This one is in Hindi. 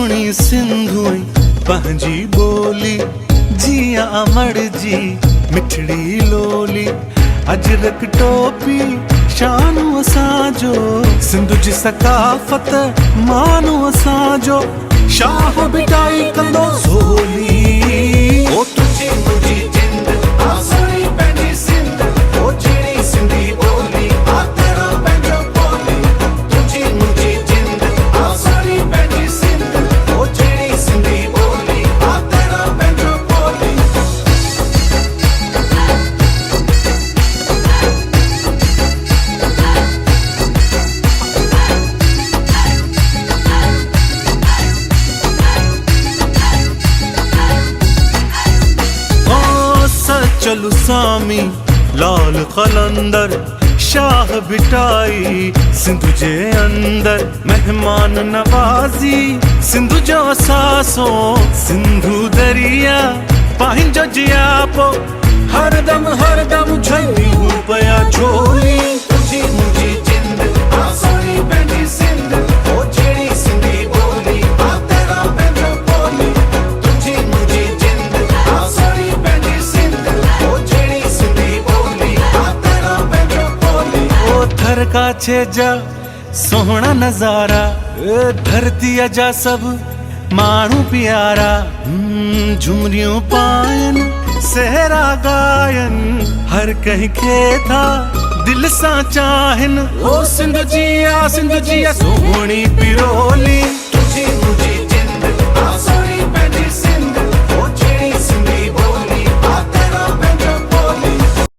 सोहनी सिंधु पंहिंजी बोली जिया अमर जी मिठड़ी लोली अजरक टोपी शानु असांजो सिंधु जी सकाफ़त मानो असांजो शाह बिटाई कंदो ज़ोली ओ तुझी मुंहिंजी जिंद आसरी पंहिंजी सिंध ओ जहिड़ी सिंधी ॿोली आ तेरो पंहिंजो ॿोली तुझी मुंहिंजी जिंद आसरी पंहिंजी सिंध ओ जहिड़ी सिंधी ॿोली आ तेरो पंहिंजो ॿोली चलु सामी लाल कलंदर शाह बिटाई सिंधु जे अंदर मेहमान नवाज़ी सिंधु जो असासो सिंधु दरिया पंहिंजो जियापो हरदम छंदी हूं पया झोली तुझी मुंहिंजी जिंद आसरी पंहिंजी सिंध ओ जहिड़ी सिंधी ॿोली आ तेरो पंहिंजो ॿोली तुझी मुंहिंजी जिंद आसरी पंहिंजी सिंध ओ जहिड़ी सिंधी ॿोली आ तेरो पंहिंजो ॿोली ओ थरका छेजा सोहणा नज़ारा धरतीअ जा सभु माण्हू प्यारा झुमरियूं पायन सहरा गायन हर कंहिंखे था दिल सां चाहिन ओ सिंध जी आ सोहणी पिरोली तुझी मुंहिंजी जिंद आसरी पंहिंजी सिंध